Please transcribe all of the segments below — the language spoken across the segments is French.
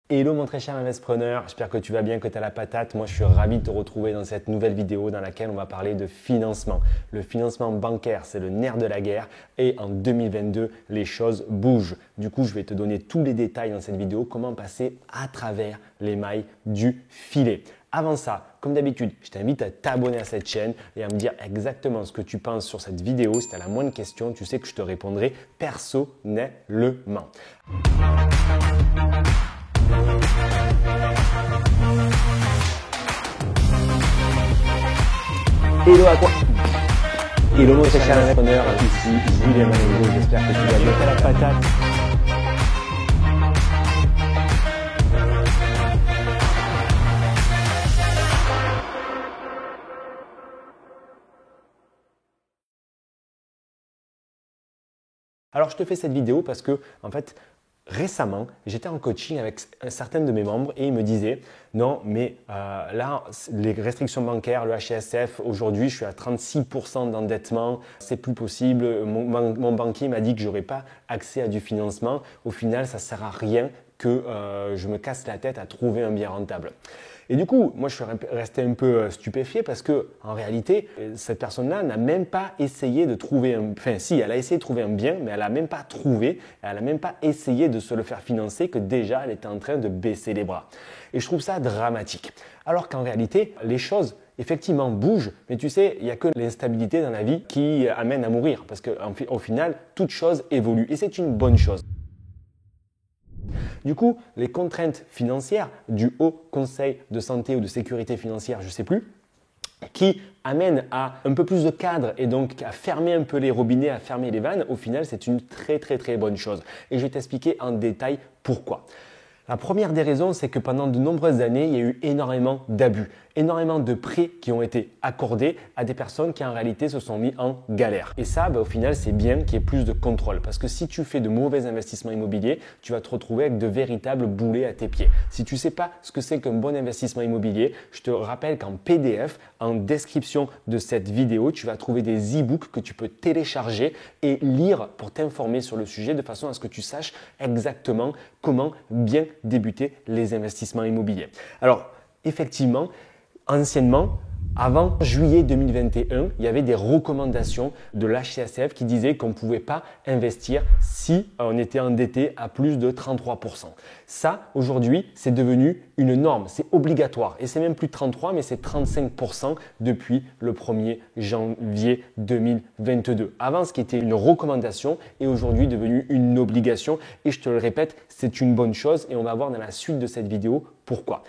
Hello mon très cher investisseur, j'espère que tu vas bien, que tu as la patate. Moi je suis ravi de te retrouver dans cette nouvelle vidéo dans laquelle on va parler de financement. Le financement bancaire, c'est le nerf de la guerre et en 2022, les choses bougent. Du coup, je vais te donner tous les détails dans cette vidéo, comment passer à travers les mailles du filet. Avant ça, comme d'habitude, je t'invite à t'abonner à cette chaîne et à me dire exactement ce que tu penses sur cette vidéo. Si tu as la moindre question, tu sais que je te répondrai personnellement. Hello à quoi? Hello mon très cher entrepreneur, ici Julien Manolo, j'espère que tu vas bien, t'as la patate. Alors je te fais cette vidéo parce que en fait récemment j'étais en coaching avec certains de mes membres et ils me disaient non mais là les restrictions bancaires, le HSF, aujourd'hui je suis à 36% d'endettement, c'est plus possible, mon banquier m'a dit que j'aurais pas accès à du financement, au final ça sert à rien que je me casse la tête à trouver un bien rentable. Et du coup, moi, je suis resté un peu stupéfié parce que, en réalité, cette personne-là n'a même pas essayé de trouver enfin, si, elle a essayé de trouver un bien, mais elle n'a même pas trouvé, elle n'a même pas essayé de se le faire financer, que déjà, elle était en train de baisser les bras. Et je trouve ça dramatique. Alors qu'en réalité, les choses effectivement bougent, mais tu sais, il n'y a que l'instabilité dans la vie qui amène à mourir parce qu'au final, toute chose évolue et c'est une bonne chose. Du coup, les contraintes financières du Haut Conseil de santé ou de sécurité financière, je ne sais plus, qui amènent à un peu plus de cadre et donc à fermer un peu les robinets, à fermer les vannes, au final, c'est une très bonne chose. Et je vais t'expliquer en détail pourquoi. La première des raisons, c'est que pendant de nombreuses années, il y a eu énormément d'abus, énormément de prêts qui ont été accordés à des personnes qui en réalité se sont mis en galère. Et ça, au final, c'est bien qu'il y ait plus de contrôle parce que si tu fais de mauvais investissements immobiliers, tu vas te retrouver avec de véritables boulets à tes pieds. Si tu ne sais pas ce que c'est qu'un bon investissement immobilier, je te rappelle qu'en PDF, en description de cette vidéo, tu vas trouver des e-books que tu peux télécharger et lire pour t'informer sur le sujet de façon à ce que tu saches exactement comment bien débuter les investissements immobiliers. Alors, effectivement, anciennement, avant juillet 2021, il y avait des recommandations de l'HCSF qui disaient qu'on ne pouvait pas investir si on était endetté à plus de 33%. Ça, aujourd'hui, c'est devenu une norme, c'est obligatoire. Et c'est même plus de 33, mais c'est 35% depuis le 1er janvier 2022. Avant, ce qui était une recommandation est aujourd'hui devenu une obligation. Et je te le répète, c'est une bonne chose et on va voir dans la suite de cette vidéo pourquoi.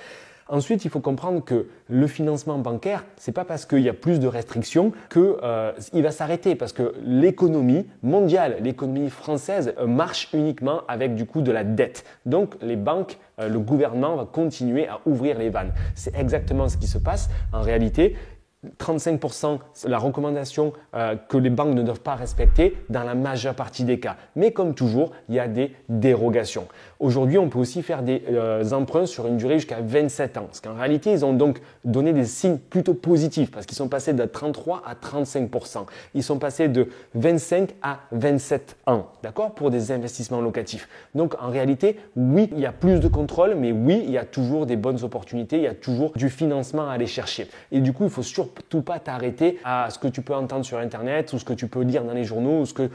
Ensuite, il faut comprendre que le financement bancaire, ce n'est pas parce qu'il y a plus de restrictions qu'il va s'arrêter parce que l'économie mondiale, l'économie française marche uniquement avec du coup de la dette. Donc, les banques, le gouvernement va continuer à ouvrir les vannes. C'est exactement ce qui se passe. En réalité, 35%, c'est la recommandation que les banques ne doivent pas respecter dans la majeure partie des cas. Mais comme toujours, il y a des dérogations. Aujourd'hui, on peut aussi faire des emprunts sur une durée jusqu'à 27 ans. Parce qu'en réalité, ils ont donc donné des signes plutôt positifs parce qu'ils sont passés de 33 à 35%. Ils sont passés de 25 à 27 ans, d'accord, pour des investissements locatifs. Donc en réalité, oui, il y a plus de contrôle, mais oui, il y a toujours des bonnes opportunités, il y a toujours du financement à aller chercher. Et du coup, il faut surtout pas t'arrêter à ce que tu peux entendre sur Internet ou ce que tu peux lire dans les journaux ou ce que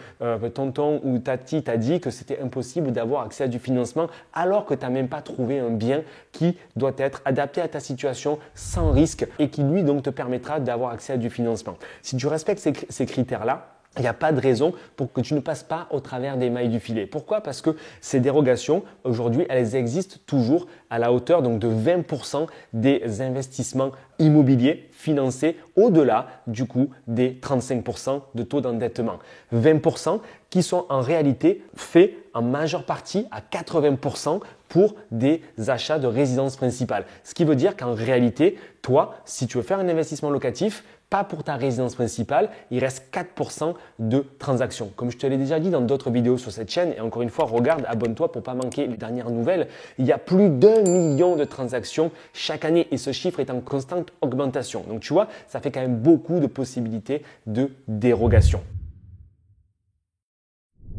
tonton ou tati t'a dit que c'était impossible d'avoir accès à du financement alors que tu n'as même pas trouvé un bien qui doit être adapté à ta situation sans risque et qui lui donc te permettra d'avoir accès à du financement. Si tu respectes ces critères-là, il n'y a pas de raison pour que tu ne passes pas au travers des mailles du filet. Pourquoi? Parce que ces dérogations, aujourd'hui, elles existent toujours à la hauteur donc de 20% des investissements immobiliers financés au-delà du coup des 35% de taux d'endettement. 20% qui sont en réalité faits en majeure partie à 80% pour des achats de résidence principale. Ce qui veut dire qu'en réalité, toi, si tu veux faire un investissement locatif, pas pour ta résidence principale, il reste 4% de transactions. Comme je te l'ai déjà dit dans d'autres vidéos sur cette chaîne, et encore une fois, regarde, abonne-toi pour ne pas manquer les dernières nouvelles, il y a plus d'1 million de transactions chaque année et ce chiffre est en constante augmentation. Donc tu vois, ça fait quand même beaucoup de possibilités de dérogation.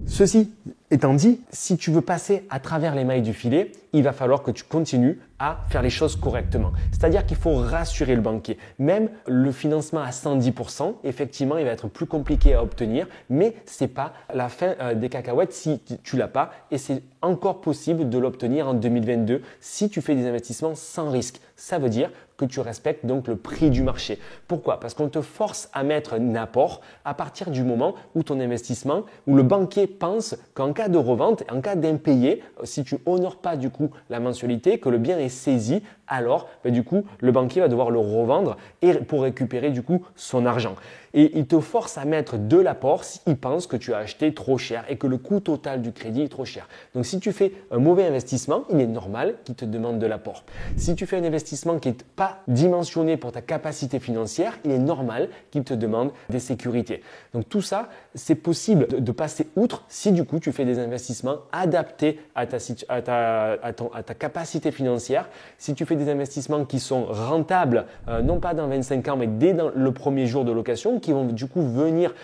Ceci Étant dit, si tu veux passer à travers les mailles du filet, il va falloir que tu continues à faire les choses correctement. C'est-à-dire qu'il faut rassurer le banquier. Même le financement à 110%, effectivement, il va être plus compliqué à obtenir, mais ce n'est pas la fin des cacahuètes si tu l'as pas et c'est encore possible de l'obtenir en 2022 si tu fais des investissements sans risque. Ça veut dire que tu respectes donc le prix du marché. Pourquoi? Parce qu'on te force à mettre un apport à partir du moment où ton investissement, où le banquier pense qu'en cas de revente, en cas d'impayé, si tu honores pas du coup la mensualité, que le bien est saisi, alors du coup le banquier va devoir le revendre et pour récupérer du coup son argent. Et il te force à mettre de l'apport s'il pense que tu as acheté trop cher et que le coût total du crédit est trop cher. Donc si tu fais un mauvais investissement, il est normal qu'il te demande de l'apport. Si tu fais un investissement qui n'est pas dimensionné pour ta capacité financière, il est normal qu'il te demande des sécurités. Donc tout ça, c'est possible de passer outre si du coup tu fais des investissements adaptés à ta capacité financière. Si tu fais des investissements qui sont rentables, non pas dans 25 ans, mais dès dans le premier jour de location, qui vont du coup venir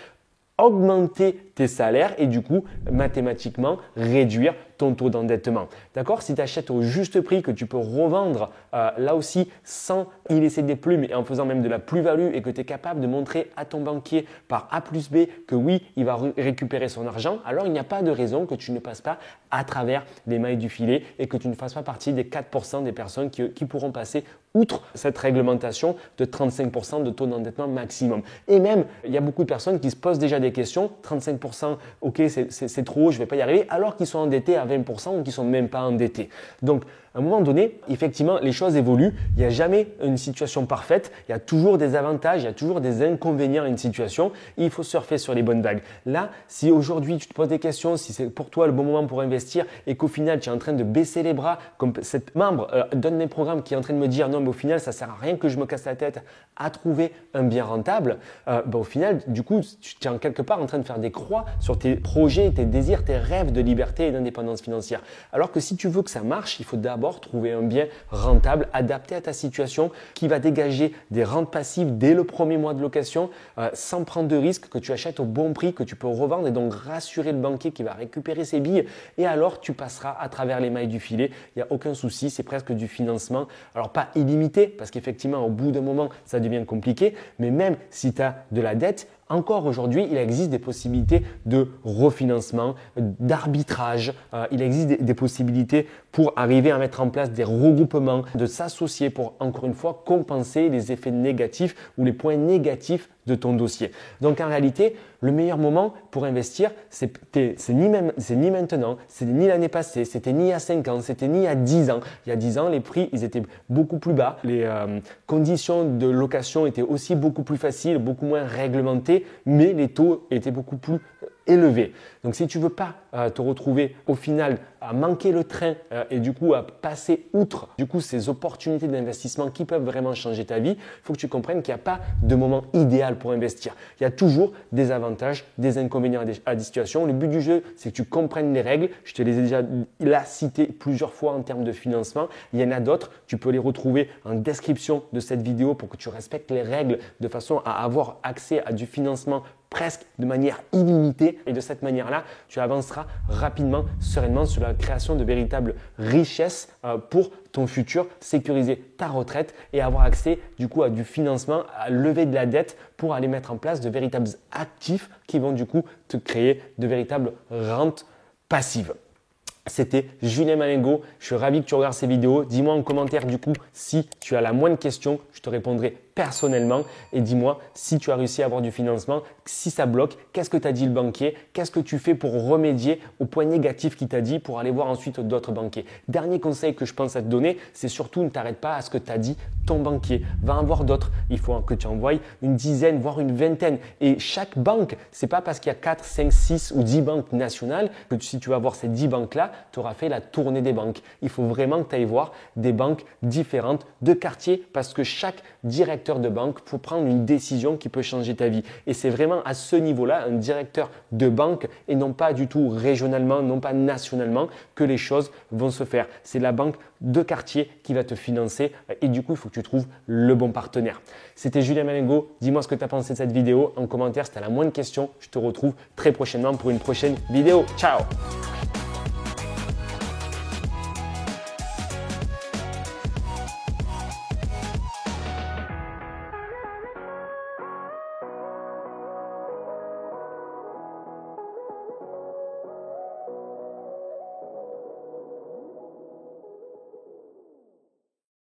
augmenter tes salaires et du coup mathématiquement réduire ton taux d'endettement. D'accord? Si tu achètes au juste prix que tu peux revendre là aussi sans y laisser des plumes et en faisant même de la plus-value et que tu es capable de montrer à ton banquier par A plus B que oui, il va récupérer son argent, alors il n'y a pas de raison que tu ne passes pas à travers les mailles du filet et que tu ne fasses pas partie des 4% des personnes qui pourront passer outre cette réglementation de 35% de taux d'endettement maximum. Et même, il y a beaucoup de personnes qui se posent déjà des questions, 35%, ok, c'est trop haut, je ne vais pas y arriver, alors qu'ils sont endettés à 20% ou qu'ils ne sont même pas endettés. Donc, à un moment donné, effectivement, les choses évoluent. Il n'y a jamais une situation parfaite. Il y a toujours des avantages, il y a toujours des inconvénients à une situation. Et il faut surfer sur les bonnes vagues. Là, si aujourd'hui tu te poses des questions, si c'est pour toi le bon moment pour investir et qu'au final tu es en train de baisser les bras, comme cette membre donne des programmes qui est en train de me dire non, mais au final ça ne sert à rien que je me casse la tête à trouver un bien rentable, au final, du coup, tu es en quelque part en train de faire des croix sur tes projets, tes désirs, tes rêves de liberté et d'indépendance financière. Alors que si tu veux que ça marche, il faut d'abord trouver un bien rentable, adapté à ta situation, qui va dégager des rentes passives dès le premier mois de location, sans prendre de risque, que tu achètes au bon prix, que tu peux revendre et donc rassurer le banquier qui va récupérer ses billes. Et alors, tu passeras à travers les mailles du filet. Il n'y a aucun souci, c'est presque du financement. Alors, pas illimité, parce qu'effectivement, au bout d'un moment, ça devient compliqué. Mais même si tu as de la dette, encore aujourd'hui, il existe des possibilités de refinancement, d'arbitrage. Il existe des possibilités pour arriver à mettre en place des regroupements, de s'associer pour, encore une fois, compenser les effets négatifs ou les points négatifs de ton dossier. Donc en réalité, le meilleur moment pour investir, c'est ni maintenant, c'est ni l'année passée, c'était ni il y a 5 ans, c'était ni il y a 10 ans. Il y a 10 ans, les prix, ils étaient beaucoup plus bas. Les conditions de location étaient aussi beaucoup plus faciles, beaucoup moins réglementées, mais les taux étaient beaucoup plus élevés. Donc si tu ne veux pas te retrouver au final à manquer le train et du coup à passer outre ces opportunités d'investissement qui peuvent vraiment changer ta vie, il faut que tu comprennes qu'il n'y a pas de moment idéal pour investir. Il y a toujours des avantages, des inconvénients à des situations. Le but du jeu, c'est que tu comprennes les règles. Je te les ai déjà là citées plusieurs fois en termes de financement. Il y en a d'autres. Tu peux les retrouver en description de cette vidéo pour que tu respectes les règles de façon à avoir accès à du financement presque de manière illimitée et de cette manière-là, tu avanceras rapidement, sereinement sur la création de véritables richesses pour ton futur, sécuriser ta retraite et avoir accès du coup à du financement, à lever de la dette pour aller mettre en place de véritables actifs qui vont du coup te créer de véritables rentes passives. C'était Julien Malengo. Je suis ravi que tu regardes ces vidéos. Dis-moi en commentaire du coup si tu as la moindre question, je te répondrai personnellement et dis-moi si tu as réussi à avoir du financement, si ça bloque, qu'est-ce que t'a dit le banquier, qu'est-ce que tu fais pour remédier aux points négatifs qu'il t'a dit pour aller voir ensuite d'autres banquiers. Dernier conseil que je pense à te donner, c'est surtout ne t'arrête pas à ce que t'a dit ton banquier. Va en voir d'autres. Il faut que tu envoies une dizaine, voire une vingtaine. Et chaque banque, c'est pas parce qu'il y a 4, 5, 6 ou 10 banques nationales que si tu vas voir ces 10 banques-là, tu auras fait la tournée des banques. Il faut vraiment que tu ailles voir des banques différentes de quartier parce que chaque directeur directeur de banque pour prendre une décision qui peut changer ta vie. Et c'est vraiment à ce niveau-là, un directeur de banque et non pas du tout régionalement, non pas nationalement, que les choses vont se faire. C'est la banque de quartier qui va te financer et du coup, il faut que tu trouves le bon partenaire. C'était Julien Malengo. Dis-moi ce que tu as pensé de cette vidéo en commentaire. Si tu as la moindre question, je te retrouve très prochainement pour une prochaine vidéo. Ciao!